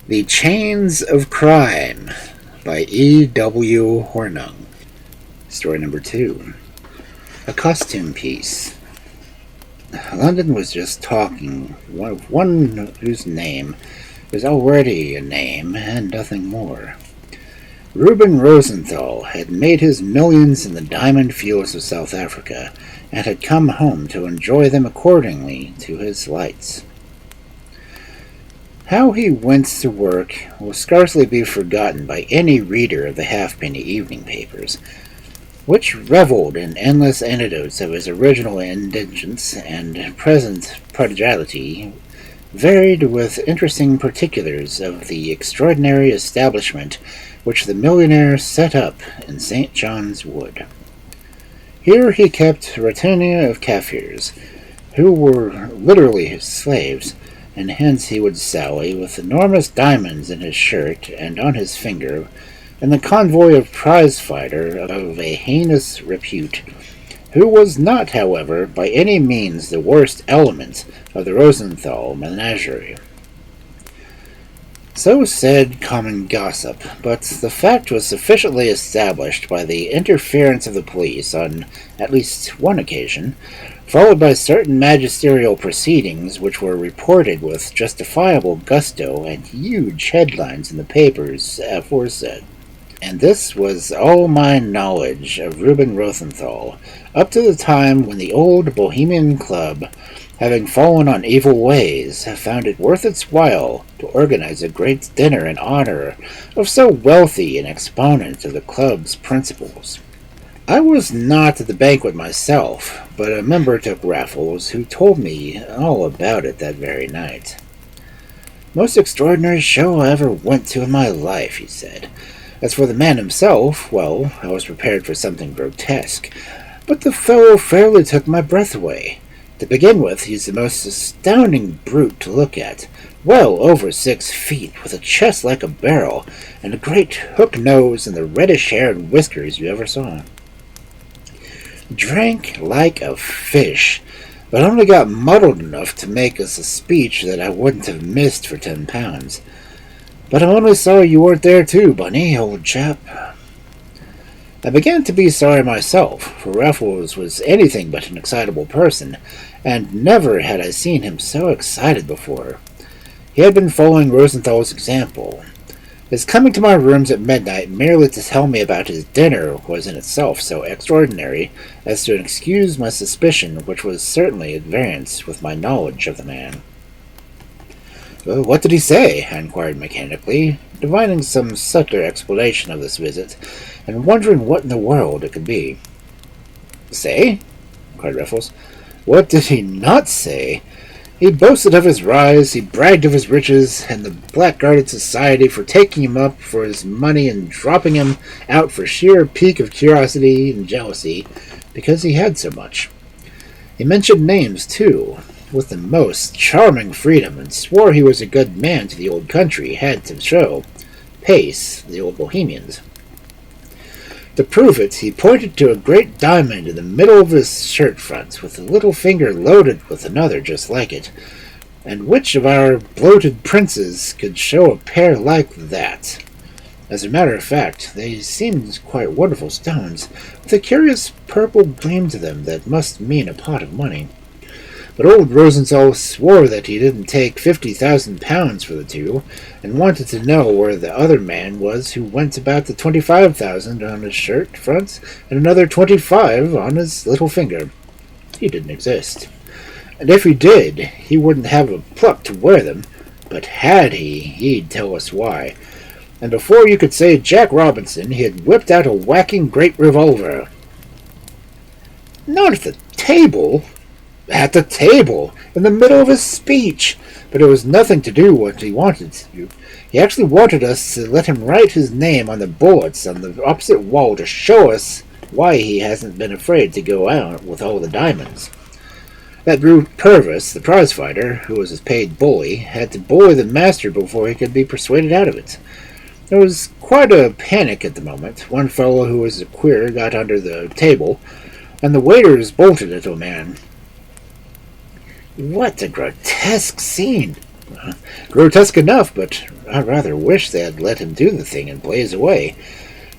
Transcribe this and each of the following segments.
The Chains of Crime by E.W. Hornung. Story number 2. A costume piece. London was just talking of one whose name was already a name and nothing more. Reuben Rosenthal had made his millions in the diamond fields of South Africa and had come home to enjoy them accordingly to his lights. How he went to work will scarcely be forgotten by any reader of the halfpenny evening papers, which reveled in endless anecdotes of his original indigence and present prodigality, varied with interesting particulars of the extraordinary establishment which the millionaire set up in St. John's Wood. Here he kept a retinue of Kaffirs, who were literally his slaves, and hence he would sally with enormous diamonds in his shirt and on his finger, in the convoy of prize-fighter of a heinous repute, who was not, however, by any means the worst element of the Rosenthal menagerie. So said common gossip, but the fact was sufficiently established by the interference of the police on at least one occasion, followed by certain magisterial proceedings which were reported with justifiable gusto and huge headlines in the papers aforesaid. And this was all my knowledge of Reuben Rosenthal, up to the time when the old Bohemian Club, having fallen on evil ways, found it worth its while to organize a great dinner in honor of so wealthy an exponent of the club's principles. I was not at the banquet myself, but a member took Raffles, who told me all about it that very night. "Most extraordinary show I ever went to in my life," he said. "As for the man himself, well, I was prepared for something grotesque, but the fellow fairly took my breath away. To begin with, he's the most astounding brute to look at, well over 6 feet, with a chest like a barrel, and a great hook nose and the reddest hair and whiskers you ever saw. Drank like a fish, but only got muddled enough to make us a speech that I wouldn't have missed for £10. But I'm only sorry you weren't there too, Bunny, old chap." I began to be sorry myself, for Raffles was anything but an excitable person, and never had I seen him so excited before. He had been following Rosenthal's example. His coming to my rooms at midnight merely to tell me about his dinner was in itself so extraordinary as to excuse my suspicion, which was certainly at variance with my knowledge of the man. "Well, what did he say?" I inquired mechanically, divining some subtler explanation of this visit, and wondering what in the world it could be. "Say?" cried Raffles. "What did he not say? He boasted of his rise, he bragged of his riches, and the blackguarded society for taking him up for his money and dropping him out for sheer pique of curiosity and jealousy, because he had so much. He mentioned names, too, with the most charming freedom, and swore he was a good man to the old country, had to show pace the old Bohemians. To prove it, he pointed to a great diamond in the middle of his shirt front, with a little finger loaded with another just like it. And which of our bloated princes could show a pair like that? As a matter of fact, they seemed quite wonderful stones, with a curious purple gleam to them that must mean a pot of money. But old Rosenthal swore that he didn't take £50,000 for the two, and wanted to know where the other man was who went about the 25,000 on his shirt front and another 25 on his little finger. He didn't exist. And if he did, he wouldn't have the pluck to wear them, but had he, he'd tell us why. And before you could say Jack Robinson, he had whipped out a whacking great revolver." "Not at the table?" "At the table, in the middle of his speech. But it was nothing to do what he wanted to do. He actually wanted us to let him write his name on the bullets on the opposite wall to show us why he hasn't been afraid to go out with all the diamonds. That brute Purvis, the prize-fighter, who was his paid bully, had to bully the master before he could be persuaded out of it. There was quite a panic at the moment. One fellow who was a queer got under the table, and the waiters bolted into a man. What a grotesque scene! Grotesque enough, but I rather wish they had let him do the thing and blaze away.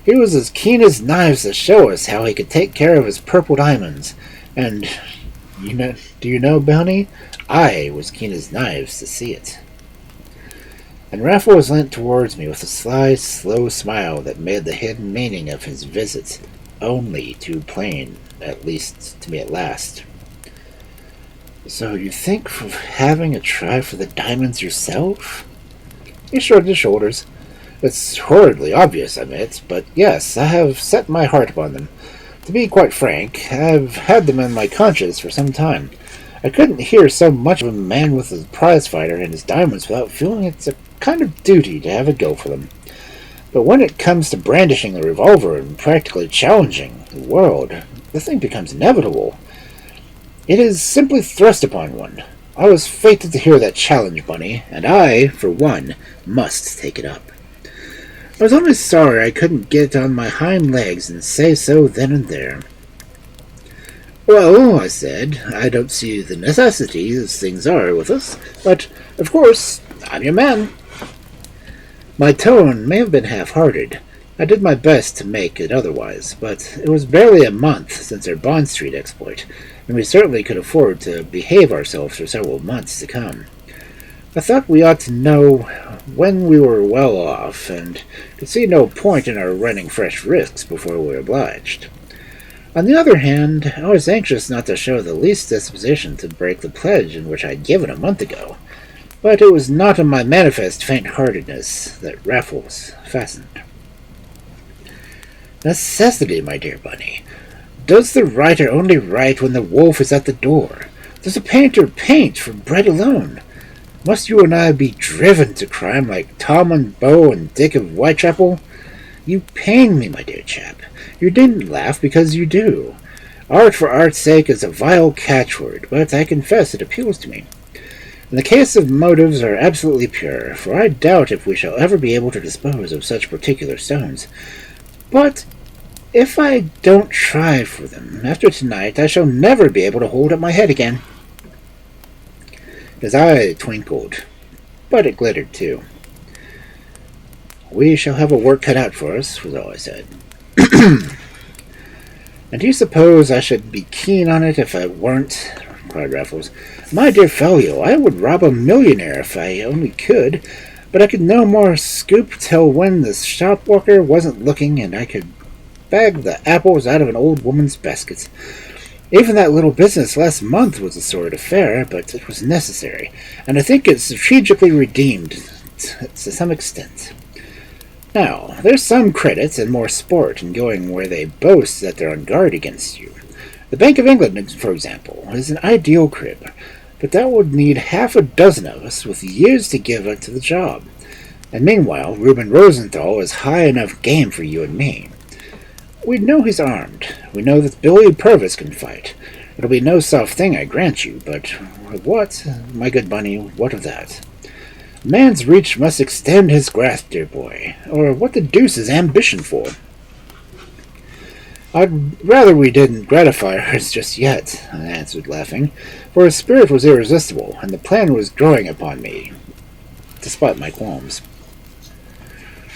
He was as keen as knives to show us how he could take care of his purple diamonds. And, do you know, Bounty? I was keen as knives to see it. And Raffles leant towards me with a sly, slow smile that made the hidden meaning of his visit only too plain, at least to me at last. So you think of having a try for the diamonds yourself? He shrugged his shoulders. It's horridly obvious, I admit, but yes, I have set my heart upon them. To be quite frank, I've had them in my conscience for some time. I couldn't hear so much of a man with a prize-fighter and his diamonds without feeling it's a kind of duty to have a go for them. But when it comes to brandishing the revolver and practically challenging the world, the thing becomes inevitable. It is simply thrust upon one. I was fated to hear that challenge, Bunny, and I, for one, must take it up. I was only sorry I couldn't get on my hind legs and say so then and there. Well, I said, I don't see the necessity as things are with us, but, of course, I'm your man. My tone may have been half-hearted. I did my best to make it otherwise, but it was barely a month since our Bond Street exploit, and we certainly could afford to behave ourselves for several months to come. I thought we ought to know when we were well off, and could see no point in our running fresh risks before we were obliged. On the other hand, I was anxious not to show the least disposition to break the pledge in which I had given a month ago, but it was not on my manifest faint-heartedness that Raffles fastened. Necessity, my dear Bunny. Does the writer only write when the wolf is at the door? Does a painter paint for bread alone? Must you and I be driven to crime like Tom and Beau and Dick of Whitechapel? You pain me, my dear chap. You needn't laugh because you do. Art for art's sake is a vile catchword, but I confess it appeals to me. In the case of motives are absolutely pure, for I doubt if we shall ever be able to dispose of such particular stones. But if I don't try for them, after tonight I shall never be able to hold up my head again. His eye twinkled, but it glittered too. We shall have a work cut out for us, was all I said. And do you suppose I should be keen on it if I weren't? Cried Raffles. My dear fellow, I would rob a millionaire if I only could, but I could no more scoop till when the shopwalker wasn't looking, and I could bag the apples out of an old woman's basket. Even that little business last month was a sordid affair, but it was necessary, and I think it strategically redeemed to some extent. Now, there's some credit and more sport in going where they boast that they're on guard against you. The Bank of England, for example, is an ideal crib, but that would need half a dozen of us with years to give it to the job. And meanwhile, Reuben Rosenthal is high enough game for you and me. We know he's armed. We know that Billy Purvis can fight. It'll be no soft thing, I grant you, but what, my good Bunny, what of that? A man's reach must extend his grasp, dear boy, or what the deuce is ambition for? I'd rather we didn't gratify hers just yet, I answered, laughing, for his spirit was irresistible, and the plan was growing upon me, despite my qualms.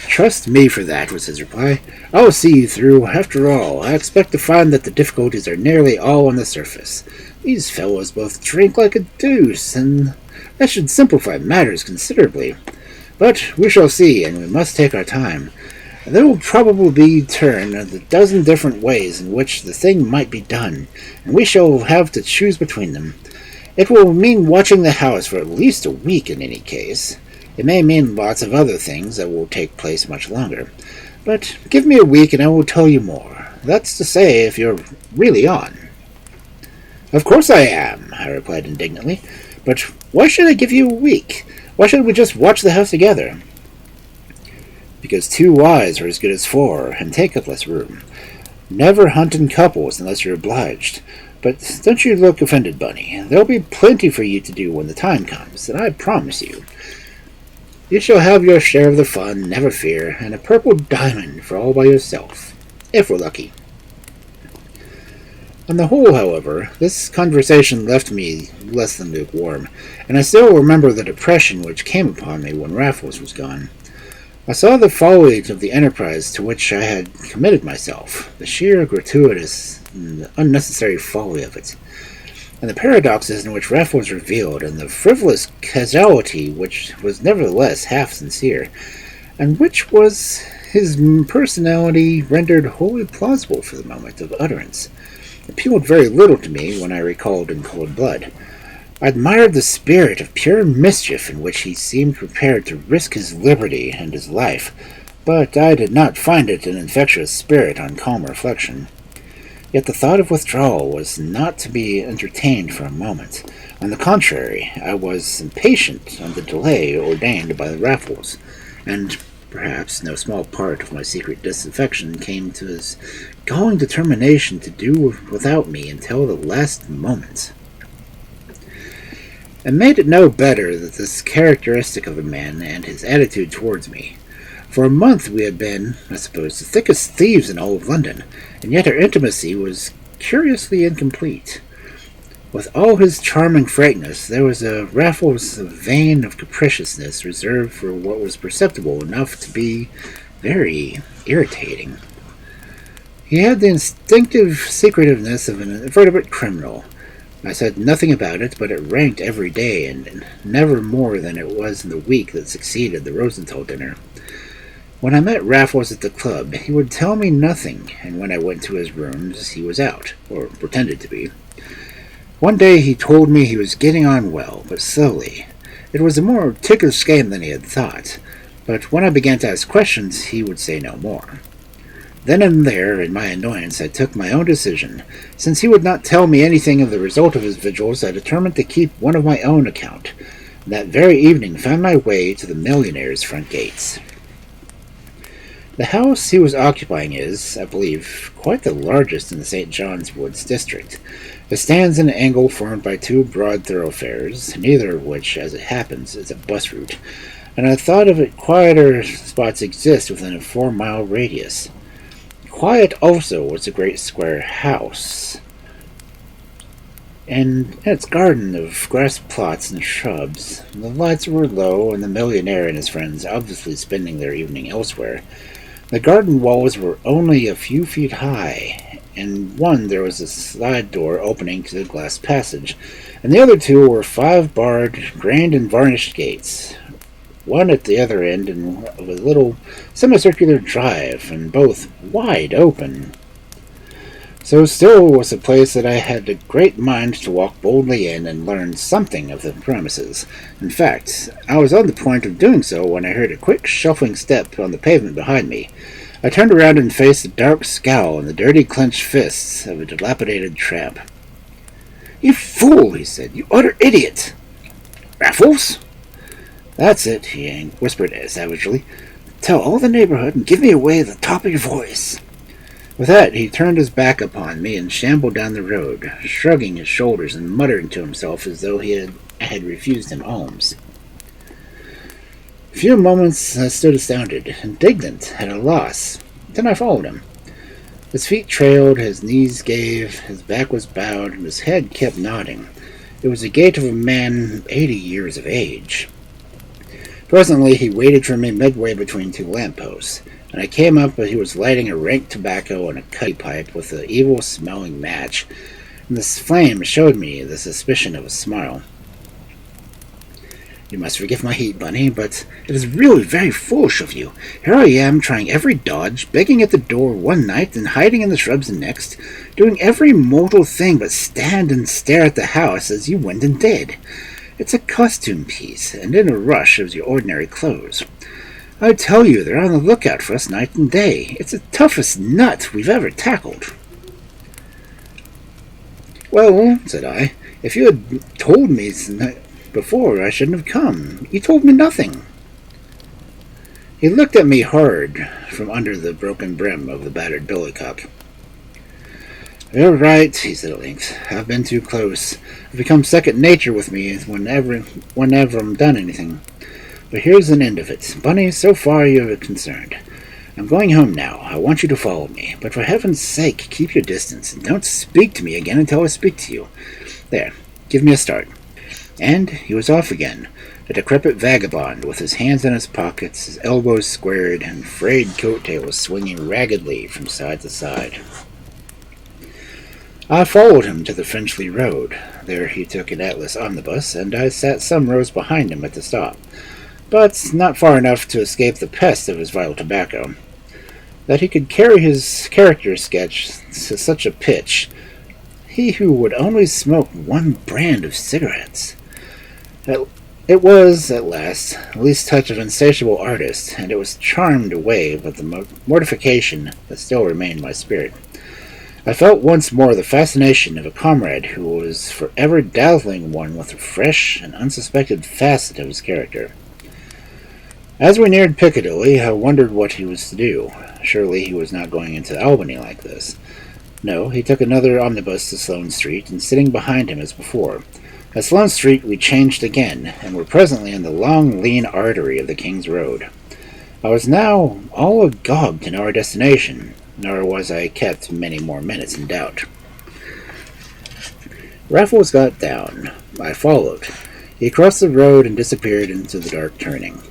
Trust me for that, was his reply. I'll see you through. After all, I expect to find that the difficulties are nearly all on the surface. These fellows both drink like a deuce, and that should simplify matters considerably. But we shall see, and we must take our time. There will probably be turned a dozen different ways in which the thing might be done, and we shall have to choose between them. It will mean watching the house for at least a week in any case. It may mean lots of other things that will take place much longer. But give me a week and I will tell you more. That's to say, if you're really on. Of course I am, I replied indignantly. But why should I give you a week? Why should we just watch the house together? Because 2 eyes are as good as 4, and take up less room. Never hunt in couples unless you're obliged. But don't you look offended, Bunny. There'll be plenty for you to do when the time comes, and I promise you. You shall have your share of the fun, never fear, and a purple diamond for all by yourself, if we're lucky. On the whole, however, this conversation left me less than lukewarm, and I still remember the depression which came upon me when Raffles was gone. I saw the folly of the enterprise to which I had committed myself, the sheer gratuitous and unnecessary folly of it, and the paradoxes in which Raffles was revealed, and the frivolous casualty which was nevertheless half sincere, and which was his personality rendered wholly plausible for the moment of utterance, appealed very little to me when I recalled in cold blood. I admired the spirit of pure mischief in which he seemed prepared to risk his liberty and his life, but I did not find it an infectious spirit on calm reflection. Yet the thought of withdrawal was not to be entertained for a moment. On the contrary, I was impatient of the delay ordained by the Raffles, and perhaps no small part of my secret disaffection came to his galling determination to do without me until the last moment. It made it no better that this characteristic of a man and his attitude towards me. For a month we had been, I suppose, the thickest thieves in all of London, and yet our intimacy was curiously incomplete. With all his charming frankness, there was a Raffles vein of capriciousness reserved for what was perceptible enough to be very irritating. He had the instinctive secretiveness of an invertebrate criminal. I said nothing about it, but it ranked every day, and never more than it was in the week that succeeded the Rosenthal dinner. When I met Raffles at the club, he would tell me nothing, and when I went to his rooms, he was out, or pretended to be. One day he told me he was getting on well, but slowly. It was a more ticklish game than he had thought, but when I began to ask questions, he would say no more. Then and there, in my annoyance, I took my own decision. Since he would not tell me anything of the result of his vigils, I determined to keep one of my own account. That very evening found my way to the millionaire's front gates. The house he was occupying is, I believe, quite the largest in the St. John's Woods district. It stands in an angle formed by two broad thoroughfares, neither of which, as it happens, is a bus route, and I thought of it quieter spots exist within a 4-mile radius. Quiet also was the great square house, and its garden of grass plots and shrubs. The lights were low, and the millionaire and his friends obviously spending their evening elsewhere. The garden walls were only a few feet high. In one there was a slide door opening to the glass passage, and the other two were 5-barred, grained and varnished gates, one at the other end of a little semicircular drive, and both wide open. So still was a place that I had a great mind to walk boldly in and learn something of the premises. In fact, I was on the point of doing so when I heard a quick shuffling step on the pavement behind me. I turned around and faced the dark scowl and the dirty clenched fists of a dilapidated tramp. "You fool," he said. "You utter idiot!" "Raffles?" "That's it," he whispered savagely. "Tell all the neighborhood and give me away at the top of your voice." With that, he turned his back upon me and shambled down the road, shrugging his shoulders and muttering to himself as though I had refused him alms. A few moments I stood astounded, indignant, at a loss. Then I followed him. His feet trailed, his knees gave, his back was bowed, and his head kept nodding. It was the gait of a man 80 years of age. Presently he waited for me midway between two lampposts, and I came up, but he was lighting a rank tobacco and a cutty pipe with an evil-smelling match, and this flame showed me the suspicion of a smile. "You must forgive my heat, Bunny, but it is really very foolish of you. Here I am, trying every dodge, begging at the door one night and hiding in the shrubs the next, doing every mortal thing but stand and stare at the house as you went and did. It's a costume piece, and in a rush of your ordinary clothes. I tell you, they're on the lookout for us night and day. It's the toughest nut we've ever tackled." "Well," said I, "if you had told me before, I shouldn't have come. You told me nothing." He looked at me hard from under the broken brim of the battered billycock. "You're right," he said at length. "I've been too close. It's become second nature with me whenever I'm done anything. But here's an end of it. Bunny, so far you are concerned. I'm going home now. I want you to follow me, but for heaven's sake, keep your distance, and don't speak to me again until I speak to you. There, give me a start." And he was off again, a decrepit vagabond with his hands in his pockets, his elbows squared, and frayed coattails swinging raggedly from side to side. I followed him to the Finchley Road. There he took an Atlas omnibus, and I sat some rows behind him at the stop, but not far enough to escape the pest of his vile tobacco. That he could carry his character sketch to such a pitch, he who would only smoke one brand of cigarettes. It was, at last, the least touch of insatiable artist, and it was charmed away by the mortification that still remained in my spirit. I felt once more the fascination of a comrade who was forever dazzling one with a fresh and unsuspected facet of his character. As we neared Piccadilly, I wondered what he was to do. Surely he was not going into Albany like this. No, he took another omnibus to Sloane Street, and sitting behind him as before. At Sloane Street we changed again, and were presently in the long, lean artery of the King's Road. I was now all agog to know our destination, nor was I kept many more minutes in doubt. Raffles got down. I followed. He crossed the road and disappeared into the dark turning.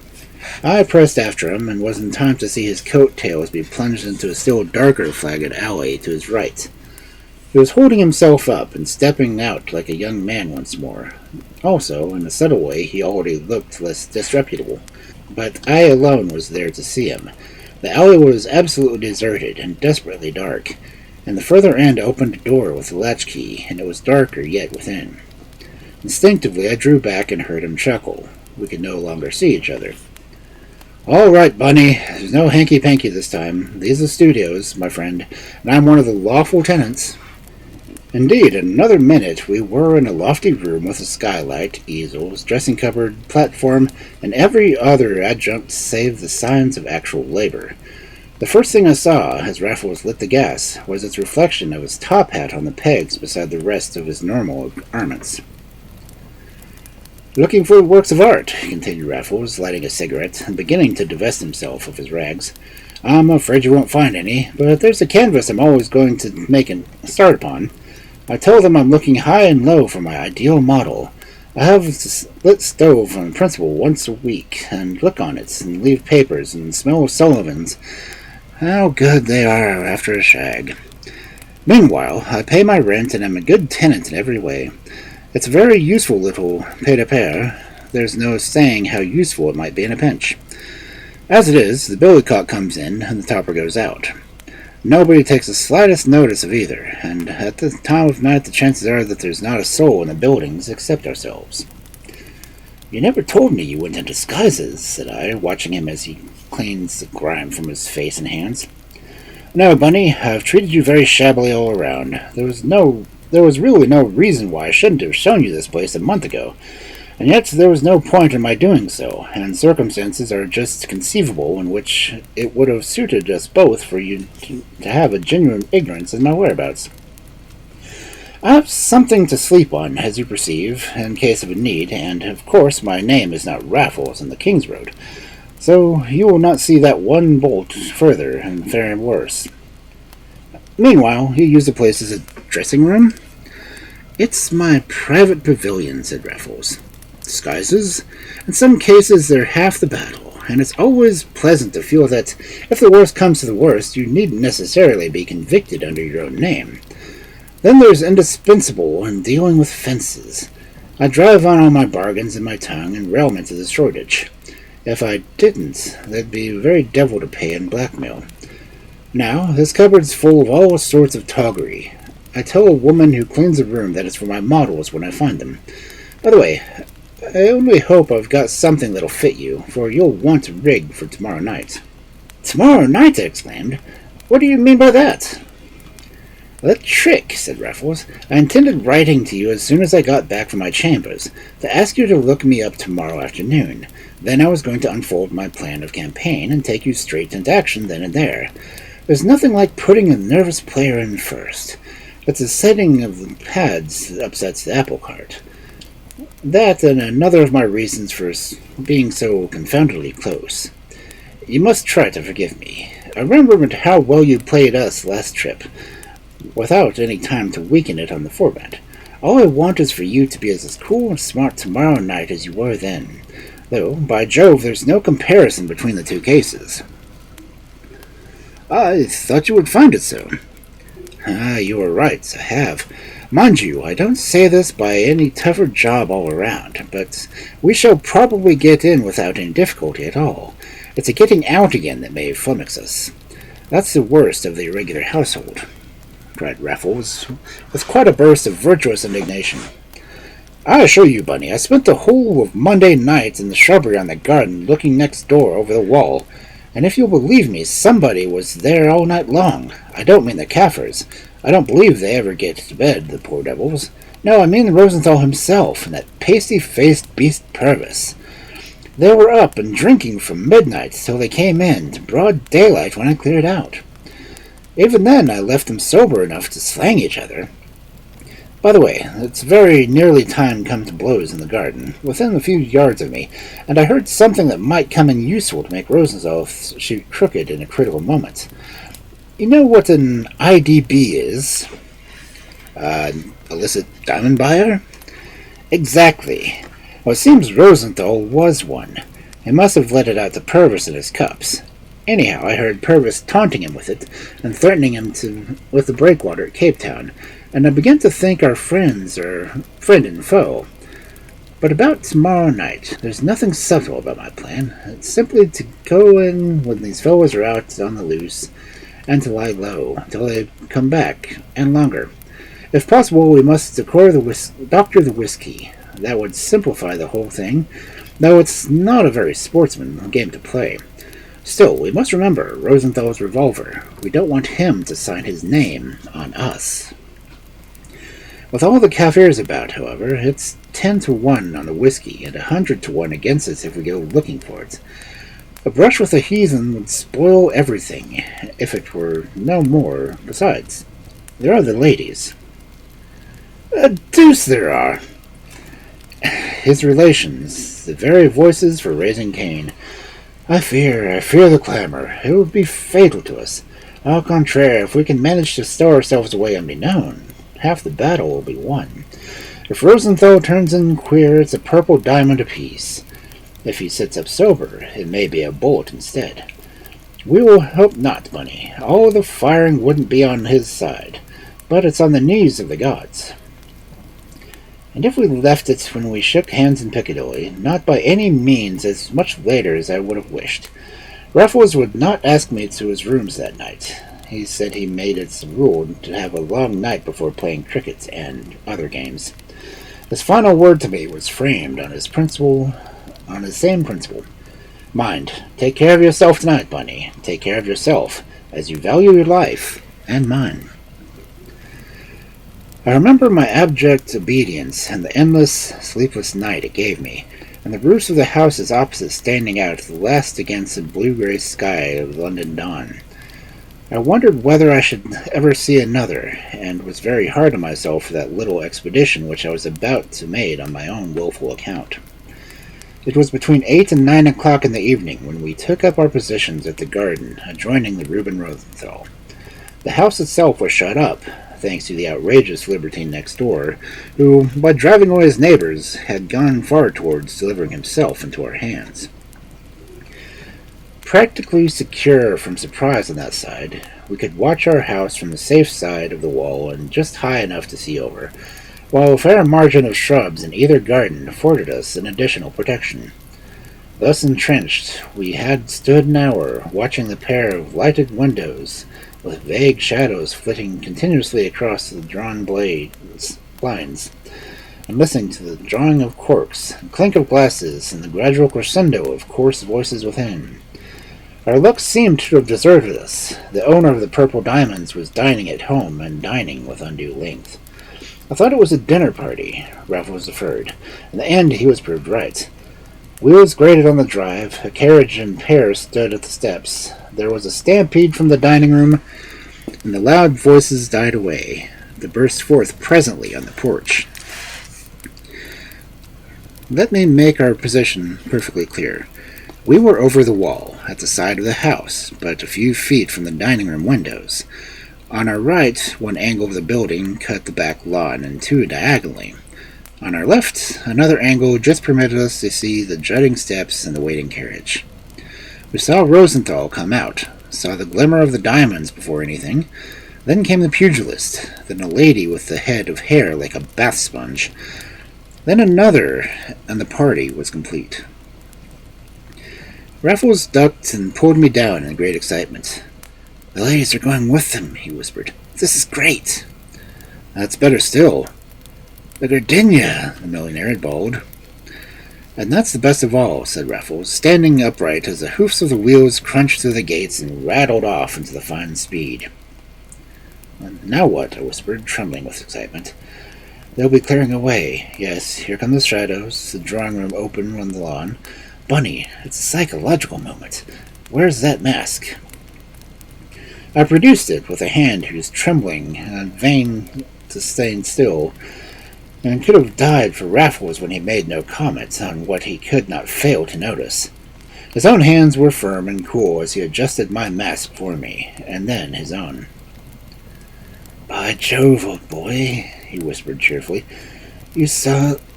I pressed after him, and was in time to see his coat-tails be plunged into a still darker flagged alley to his right. He was holding himself up and stepping out like a young man once more. Also, in a subtle way, he already looked less disreputable. But I alone was there to see him. The alley was absolutely deserted and desperately dark, and the further end opened a door with a latchkey, and it was darker yet within. Instinctively I drew back and heard him chuckle. We could no longer see each other. "All right, Bunny. There's no hanky-panky this time. These are studios, my friend, and I'm one of the lawful tenants." Indeed, in another minute we were in a lofty room with a skylight, easels, dressing cupboard, platform, and every other adjunct save the signs of actual labor. The first thing I saw, as Raffles lit the gas, was its reflection of his top hat on the pegs beside the rest of his normal garments. "Looking for works of art," continued Raffles, lighting a cigarette and beginning to divest himself of his rags. "I'm afraid you won't find any, but there's a canvas I'm always going to make a start upon. I tell them I'm looking high and low for my ideal model. I have a lit stove on principle once a week, and look on it, and leave papers, and smell of Sullivans. How good they are after a shag. Meanwhile, I pay my rent, and am a good tenant in every way. It's a very useful little pied-à-terre. There's no saying how useful it might be in a pinch. As it is, the billycock comes in, and the topper goes out. Nobody takes the slightest notice of either, and at the time of night the chances are that there's not a soul in the buildings except ourselves." "You never told me you went in disguises," said I, watching him as he cleans the grime from his face and hands. "No, Bunny, I've treated you very shabbily all around. There was really no reason why I shouldn't have shown you this place a month ago, and yet there was no point in my doing so, and circumstances are just conceivable in which it would have suited us both for you to have a genuine ignorance of my whereabouts. I have something to sleep on, as you perceive, in case of a need, and of course my name is not Raffles in the King's Road, so you will not see that one bolt further and fare worse. Meanwhile, you use the place as a dressing room?" "It's my private pavilion," said Raffles. "Disguises? In some cases they're half the battle, and it's always pleasant to feel that, if the worst comes to the worst, you needn't necessarily be convicted under your own name. Then there's indispensable in dealing with fences. I drive on all my bargains in my tongue and rail into the shortage. If I didn't, there'd be the very devil to pay in blackmail. Now, this cupboard's full of all sorts of toggery. I tell a woman who cleans a room that it's for my models when I find them. By the way, I only hope I've got something that'll fit you, for you'll want a rig for tomorrow night." "Tomorrow night?" I exclaimed. "What do you mean by that?" "A trick," said Raffles. "I intended writing to you as soon as I got back from my chambers, to ask you to look me up tomorrow afternoon. Then I was going to unfold my plan of campaign and take you straight into action then and there. There's nothing like putting a nervous player in first. It's the setting of the pads that upsets the apple cart. That and another of my reasons for being so confoundedly close. You must try to forgive me. I remembered how well you played us last trip, without any time to weaken it on the format. All I want is for you to be as cool and smart tomorrow night as you were then. Though, by Jove, there's no comparison between the two cases. I thought you would find it so. You were right, I have. Mind you, I don't say this by any tougher job all around, but we shall probably get in without any difficulty at all. It's a getting out again that may flummox us. That's the worst of the irregular household, cried Raffles, with quite a burst of virtuous indignation. I assure you, Bunny, I spent the whole of Monday night in the shrubbery on the garden, looking next door over the wall, and if you'll believe me, somebody was there all night long. I don't mean the Kaffirs. I don't believe they ever get to bed, the poor devils. No, I mean Rosenthal himself, and that pasty-faced beast Purvis. They were up and drinking from midnight till they came in, to broad daylight when I cleared out. Even then I left them sober enough to slang each other. By the way, it's very nearly time come to blows in the garden, within a few yards of me, and I heard something that might come in useful to make Rosenthal shoot crooked in a critical moment. You know what an IDB is? Illicit diamond buyer? Exactly. Well, it seems Rosenthal was one. He must have let it out to Purvis in his cups. Anyhow, I heard Purvis taunting him with it, and threatening him with the breakwater at Cape Town, and I began to think our friends are friend and foe. But about tomorrow night, there's nothing subtle about my plan. It's simply to go in when these fellows are out on the loose, and to lie low until they come back, and longer. If possible, we must doctor the whiskey. That would simplify the whole thing, though it's not a very sportsman game to play. Still, we must remember Rosenthal's revolver. We don't want him to sign his name on us. With all the Kaffirs about, however, it's 10-1 on the whiskey, and 100-1 against us if we go looking for it. A brush with a heathen would spoil everything, if it were no more. Besides, there are the ladies. A deuce there are! His relations, the very voices for raising Cain. I fear the clamour. It would be fatal to us. Au contraire, if we can manage to stow ourselves away unbeknown, half the battle will be won. If Rosenthal turns in queer, it's a purple diamond apiece. If he sits up sober, it may be a bullet instead. We will hope not, Bunny. All the firing wouldn't be on his side, but it's on the knees of the gods. And if we left it when we shook hands in Piccadilly, not by any means as much later as I would have wished. Raffles would not ask me to his rooms that night. He said he made it a rule to have a long night before playing cricket and other games. His final word to me was framed on his same principle. Mind, take care of yourself tonight, Bunny. Take care of yourself, as you value your life and mine. I remember my abject obedience and the endless, sleepless night it gave me, and the roofs of the houses opposite standing out the last against the blue-gray sky of London dawn. I wondered whether I should ever see another, and was very hard on myself for that little expedition which I was about to make on my own wilful account. It was between 8 and 9 o'clock in the evening when we took up our positions at the garden adjoining the Reuben Rosenthal. The house itself was shut up, thanks to the outrageous libertine next door, who, by driving away his neighbors, had gone far towards delivering himself into our hands. Practically secure from surprise on that side, we could watch our house from the safe side of the wall and just high enough to see over, while a fair margin of shrubs in either garden afforded us an additional protection. Thus entrenched, we had stood an hour, watching the pair of lighted windows, with vague shadows flitting continuously across the drawn blinds, and listening to the drawing of corks, clink of glasses, and the gradual crescendo of coarse voices within. Our luck seemed to have deserted us. The owner of the purple diamonds was dining at home, and dining with undue length. I thought it was a dinner party, Raffles deferred. In the end he was proved right. Wheels grated on the drive, a carriage and pair stood at the steps. There was a stampede from the dining room, and the loud voices died away. They burst forth presently on the porch. Let me make our position perfectly clear. We were over the wall, at the side of the house, but a few feet from the dining room windows. On our right, one angle of the building cut the back lawn in two diagonally. On our left, another angle just permitted us to see the jutting steps and the waiting carriage. We saw Rosenthal come out, saw the glimmer of the diamonds before anything. Then came the pugilist, then a lady with the head of hair like a bath sponge. Then another, and the party was complete. Raffles ducked and pulled me down in great excitement. "The ladies are going with them," he whispered. "This is great." "That's better still." "The gardenia," the millionaire had bawled. "And that's the best of all," said Raffles, standing upright as the hoofs of the wheels crunched through the gates and rattled off into the fine speed. "Now what?" I whispered, trembling with excitement. "They'll be clearing away. Yes, here come the shadows, the drawing room open on the lawn. Bunny, it's a psychological moment. Where's that mask?" I produced it with a hand whose trembling and vain to stand still, and could have died for Raffles when he made no comment on what he could not fail to notice. His own hands were firm and cool as he adjusted my mask for me, and then his own. "By Jove, old boy," he whispered cheerfully, "you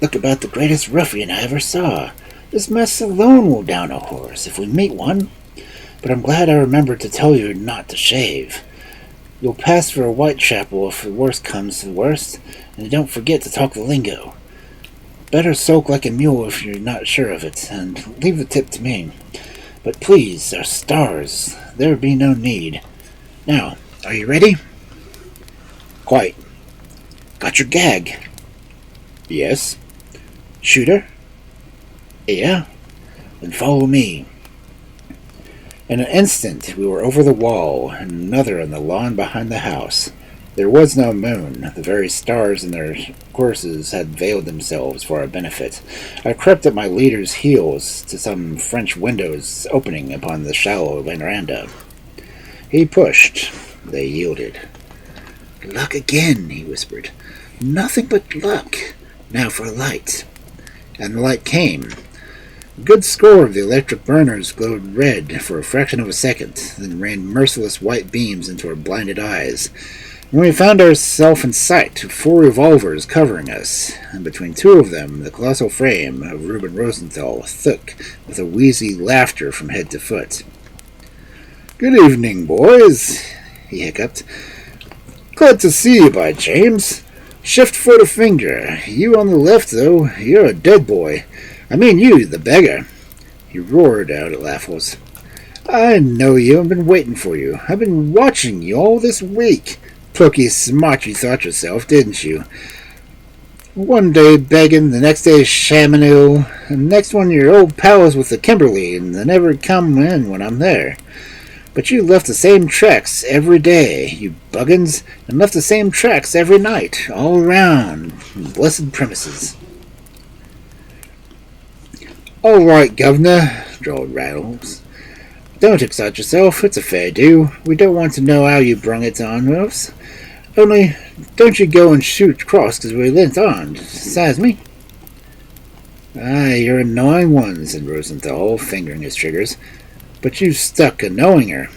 look about the greatest ruffian I ever saw. This mask alone will down a horse, if we meet one. But I'm glad I remembered to tell you not to shave. You'll pass for a Whitechapel if the worst comes to the worst, and don't forget to talk the lingo. Better sulk like a mule if you're not sure of it, and leave the tip to me. But please, our stars, there be no need. Now, are you ready?" "Quite." "Got your gag?" "Yes." "Shooter?" "Yeah." "Then follow me." In an instant we were over the wall, and another on the lawn behind the house. There was no moon. The very stars in their courses had veiled themselves for our benefit. I crept at my leader's heels to some French windows opening upon the shallow veranda. He pushed. They yielded. "Luck again," he whispered. "Nothing but luck. Now for a light." And the light came. A good score of the electric burners glowed red for a fraction of a second, then rained merciless white beams into our blinded eyes. When we found ourselves in sight, 4 revolvers covering us, and between 2 of them the colossal frame of Reuben Rosenthal, thick with a wheezy laughter from head to foot. "Good evening, boys," he hiccuped. "Glad to see you, by James. Shift foot a finger. You on the left, though. You're a dead boy. I mean you, the beggar." He roared out at Raffles. "I know you. I've been waiting for you. I've been watching you all this week. Plucky smart you thought yourself, didn't you? One day begging, the next day shamming ill, and the next one your old pals with the Kimberley, and they never come in when I'm there. But you left the same tracks every day, you buggins, and left the same tracks every night, all around blessed premises." "All right, governor," drawled Rattles. "Don't excite yourself. It's a fair do. We don't want to know how you brung it on us. Only, don't you go and shoot across 'cause we lent on. Size me." "Aye, you're a knowing one," said Rosenthal, fingering his triggers. "But you stuck a knowing her."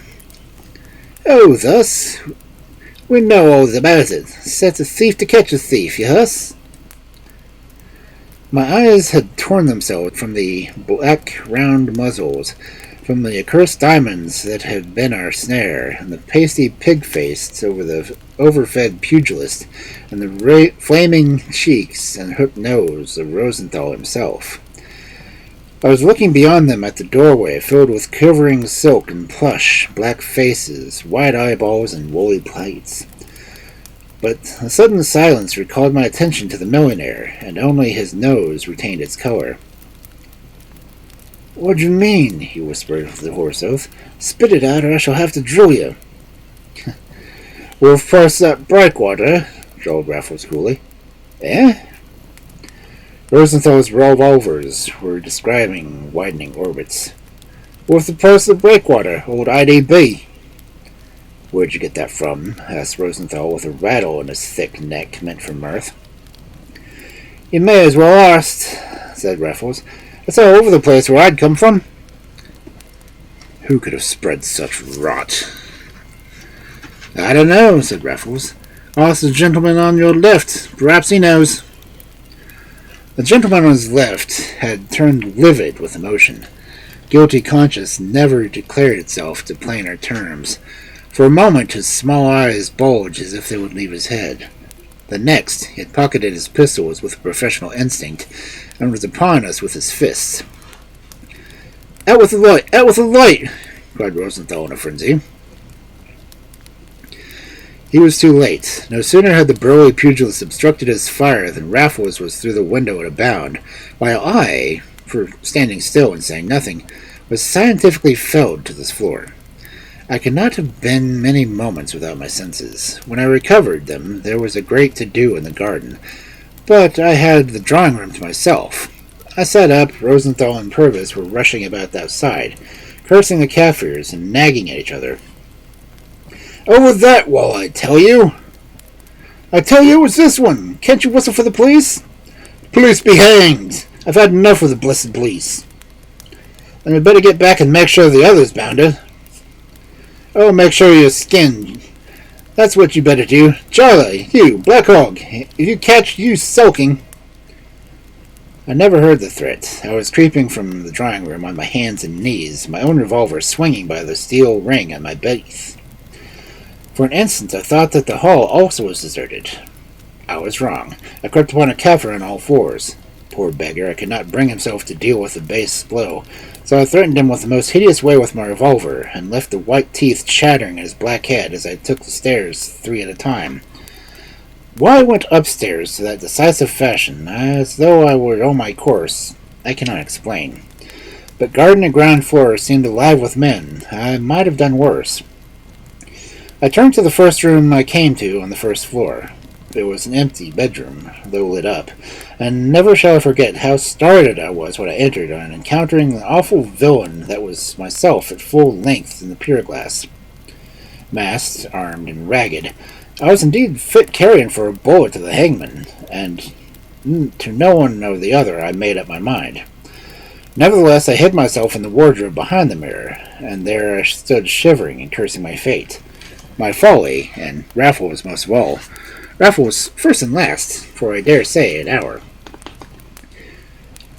"Oh, thus? We know all about it. Set a thief to catch a thief, you huss." My eyes had torn themselves from the black round muzzles, from the accursed diamonds that had been our snare, and the pasty pig-face over the overfed pugilist, and the flaming cheeks and hooked nose of Rosenthal himself. I was looking beyond them at the doorway, filled with quivering silk and plush, black faces, wide eyeballs, and woolly plaits. But a sudden silence recalled my attention to the millionaire, and only his nose retained its color. "What do you mean?" he whispered with a hoarse oath. "Spit it out, or I shall have to drill you." "We'll press that breakwater," drawled Raffles coolly. "Eh?" Rosenthal's revolvers were describing widening orbits. "With the price of breakwater, old IDB." "Where'd you get that from?" asked Rosenthal with a rattle in his thick neck meant for mirth. "You may as well ask," said Raffles. "It's all over the place where I'd come from." Who could have spread such rot? I don't know, said Raffles. Ask the gentleman on your left. Perhaps he knows. The gentleman on his left had turned livid with emotion. Guilty conscience never declared itself to plainer terms. For a moment his small eyes bulged as if they would leave his head. The next, he had pocketed his pistols with professional instinct, and was upon us with his fists. Out with the light! Out with the light! Cried Rosenthal in a frenzy. He was too late. No sooner had the burly pugilist obstructed his fire than Raffles was through the window at a bound, while I, for standing still and saying nothing, was scientifically felled to the floor. I could not have been many moments without my senses. When I recovered them, there was a great to-do in the garden, but I had the drawing-room to myself. I sat up. Rosenthal and Purvis were rushing about outside, cursing the Kaffirs and nagging at each other. Over that wall, I tell you! I tell you, it's this one! Can't you whistle for the police? Police be hanged! I've had enough of the blessed police. Then we better get back and make sure the other's bounded. Oh, make sure you're skinned. That's what you better do. Charlie, you, Black Hog, if you catch you sulking... I never heard the threat. I was creeping from the drawing room on my hands and knees, my own revolver swinging by the steel ring on my base. For an instant I thought that the hall also was deserted. I was wrong. I crept upon a Kaffir on all fours. Poor beggar, I could not bring himself to deal with the base blow, so I threatened him with the most hideous way with my revolver, and left the white teeth chattering in his black head as I took the stairs 3 at a time. Why I went upstairs to that decisive fashion, as though I were on my course, I cannot explain. But garden and ground floor seemed alive with men. I might have done worse. I turned to the first room I came to on the first floor. It was an empty bedroom, though lit up, and never shall I forget how startled I was when I entered on encountering the awful villain that was myself at full length in the pier glass. Masked, armed, and ragged, I was indeed fit carrion for a bullet to the hangman, and to no one or the other I made up my mind. Nevertheless, I hid myself in the wardrobe behind the mirror, and there I stood shivering and cursing my fate, my folly, and Raffles most of all. Raffles first and last, for I dare say an hour.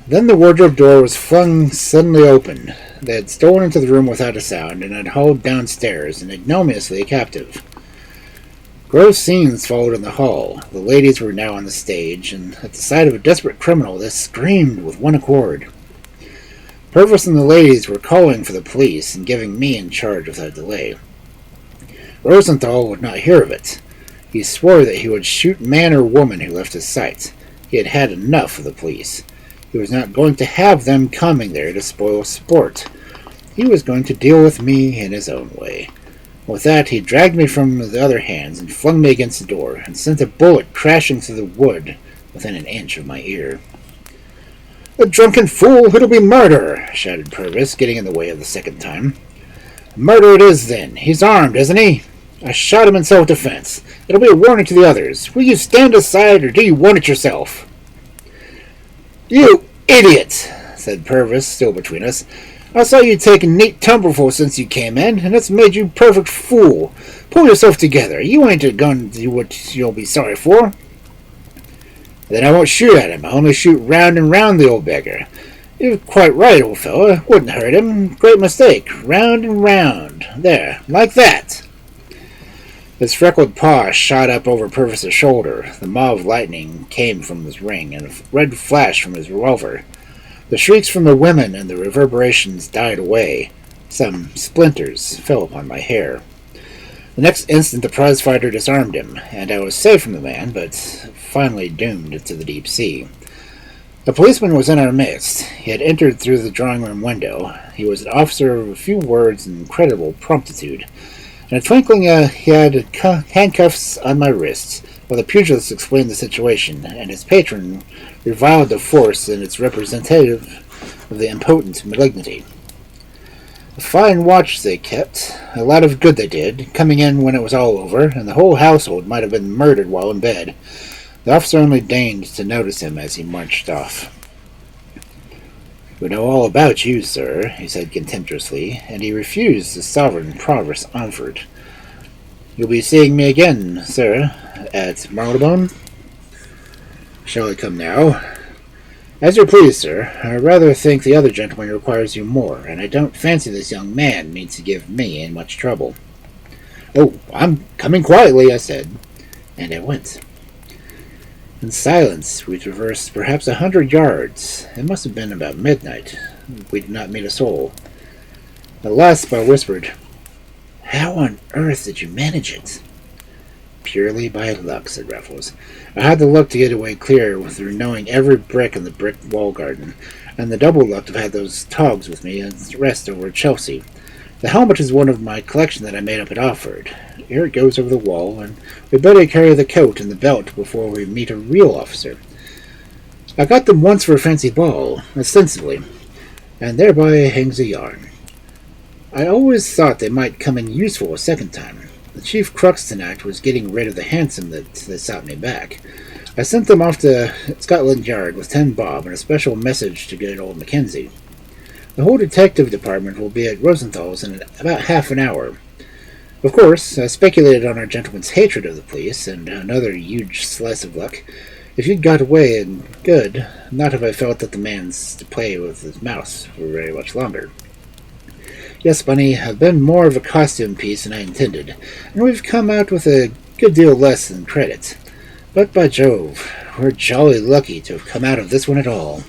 Then the wardrobe door was flung suddenly open. They had stolen into the room without a sound, and had hauled downstairs, and ignominiously a captive. Gross scenes followed in the hall. The ladies were now on the stage, and at the sight of a desperate criminal they screamed with one accord. Purvis and the ladies were calling for the police, and giving me in charge without delay. Rosenthal would not hear of it. He swore that he would shoot man or woman who left his sight. He had had enough of the police. He was not going to have them coming there to spoil sport. He was going to deal with me in his own way. With that, he dragged me from the other hands and flung me against the door, and sent a bullet crashing through the wood within an inch of my ear. "A drunken fool! It'll be murder!" shouted Purvis, getting in the way of the second time. "Murder it is, then. He's armed, isn't he? I shot him in self-defense. It'll be a warning to the others. Will you stand aside, or do you want it yourself?" "You idiot!" said Purvis, still between us. "I saw you take a neat tumbleful since you came in, and it's made you perfect fool. Pull yourself together. You ain't going to do what you'll be sorry for." "Then I won't shoot at him. I'll only shoot round and round the old beggar." "You're quite right, old fellow. Wouldn't hurt him. Great mistake. Round and round. There, like that." His freckled paw shot up over Purvis's shoulder. The mauve lightning came from his ring, and a red flash from his revolver. The shrieks from the women and the reverberations died away. Some splinters fell upon my hair. The next instant the prize-fighter disarmed him, and I was safe from the man, but finally doomed to the deep sea. A policeman was in our midst. He had entered through the drawing-room window. He was an officer of a few words and incredible promptitude. In a twinkling, he had handcuffs on my wrists, while the pugilist explained the situation, and his patron reviled the force and its representative of the impotent malignity. A fine watch they kept, a lot of good they did, coming in when it was all over, and the whole household might have been murdered while in bed. The officer only deigned to notice him as he marched off. We know all about you, sir, he said contemptuously, and he refused the sovereign progress offered. You'll be seeing me again, sir, at Marylebone? Shall I come now? As you please, sir. I rather think the other gentleman requires you more, and I don't fancy this young man means to give me much trouble. Oh, I'm coming quietly, I said, and I went. In silence, we traversed perhaps 100 yards. It must have been about midnight. We did not meet a soul. At last, I whispered, "How on earth did you manage it?" "Purely by luck," said Raffles. "I had the luck to get away clear through knowing every brick in the brick wall garden, and the double luck to have had those togs with me and the rest over at Chelsea. The helmet is one of my collection that I made up at Oxford. Here it goes over the wall, and we better carry the coat and the belt before we meet a real officer. I got them once for a fancy ball, ostensibly, and thereby hangs a yarn. I always thought they might come in useful a second time. The chief crux tonight was getting rid of the hansom that sought me back. I sent them off to Scotland Yard with 10 bob and a special message to good old Mackenzie. The whole detective department will be at Rosenthal's in about half an hour. Of course, I speculated on our gentleman's hatred of the police, and another huge slice of luck. If you'd got away and good, not have I felt that the man's to play with his mouse for very much longer. Yes, Bunny, I've been more of a costume piece than I intended, and we've come out with a good deal less than credit. But by Jove, we're jolly lucky to have come out of this one at all."